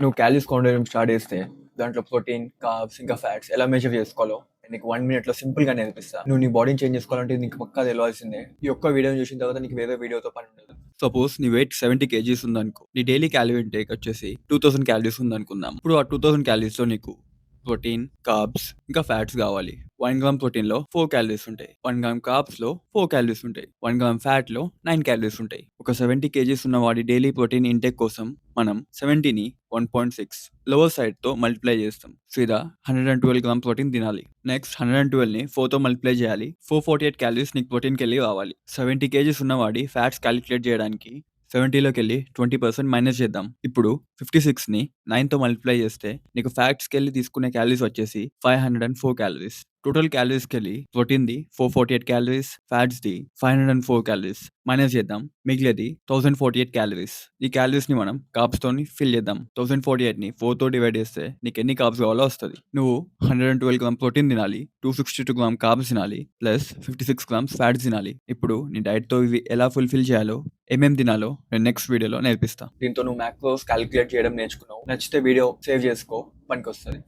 నువ్వు calories count చేయడం start చేస్తే దాంట్లో ప్రోటీన్, కార్బ్స్ ఇంకా ఫ్యాట్స్ ఎలా మెజర్ చేసుకోవాలో నీకు 1 మినిట్‌లో సింపుల్‌గా నేర్పిస్తా. నువ్వు నీ బాడీని చేంజ్ చేసుకోవాలంటే ఇది నీకు పక్కా తెలవాల్సిందే. ఈ ఒక్క వీడియోని చూసిన తర్వాత నీకు వేరే వీడియోతో పని ఉండదు. సపోజ్ నీ వెయిట్ 70 కేజీస్ ఉందనుకో. నీ డైలీ క్యాలరీ ఇంటేక్ వచ్చేసి 2000 క్యాలరీస్ ఉందనుకుందాం. ఇప్పుడు ఆ 2000 క్యాలరీస్‌లో నీకు ప్రోటీన్, కార్బ్స్ ఇంకా ఫ్యాట్స్ కావాలి. 1 గ్రామ్ ప్రోటీన్‌లో 4 క్యాలరీస్ ఉంటాయి. 1 గ్రామ్ కార్బ్స్‌లో 4 క్యాలరీస్ ఉంటాయి. 1 గ్రామ్ ఫ్యాట్‌లో 9 క్యాలరీస్ ఉంటాయి. ఒక 70 కేజీస్ ఉన్న వాడి డైలీ ప్రోటీన్ ఇంటేక్ కోసం మనం 70ని 1.6 లోవర్ సైడ్‌తో మల్టిప్లై చేస్తాం. సీదా 112 గ్రామ్ ప్రోటీన్ తినాలి. నెక్స్ట్ 112ని 4తో మల్టిప్లై చేయాలి. 448 క్యాలరీస్ నీకు ప్రోటీన్‌కెళ్ళి రావాలి. 70 కేజీస్ ఉన్నవాడి ఫ్యాట్స్ కాలిక్యులేట్ చేయడానికి 70లోకెళ్ళి 20% మైనస్ చేద్దాం. ఇప్పుడు 56ని 9తో మల్టిప్లై చేస్తే నీకు ఫ్యాట్స్‌కెళ్ళి తీసుకునే క్యాలరీస్ వచ్చేసి 504 క్యాలరీస్. టోటల్ క్యాలరీస్‌కెళ్ళి ప్రోటీన్‌ది 448 క్యాలరీస్, ఫ్యాట్స్‌ది 504 క్యాలరీస్ మైనస్ చేద్దాం. మిగిలేది 1048 క్యాలరీస్. ఈ క్యాలరీస్‌ని మనం కార్బ్స్‌తోని ఫిల్ చేద్దాం. 1048ని 4తో డివైడ్ చేస్తే నీకు ఎన్ని కార్బ్స్ కావాలో వస్తది. నువ్వు 112 గ్రామ్ ప్రోటీన్ తినాలి. 262 గ్రామ్ కార్బ్స్ తినాలి. ప్లస్ 56 గ్రామ్స్ ఫ్యాట్స్ తినాలి. ఇప్పుడు నీ డైట్‌తో ఇవి ఎలా ఫుల్‌ఫిల్ చేయాలో, ఏమేం తినాలో నేను నెక్స్ట్ వీడియోలో నేర్పిస్తా. దీంతో నువ్వు మాక్రోస్ కాలిక్యులేట్ చేయడం నేర్చుకున్నావు. నచ్చితే వీడియో సేవ్ చేసుకో, పనికొస్తది.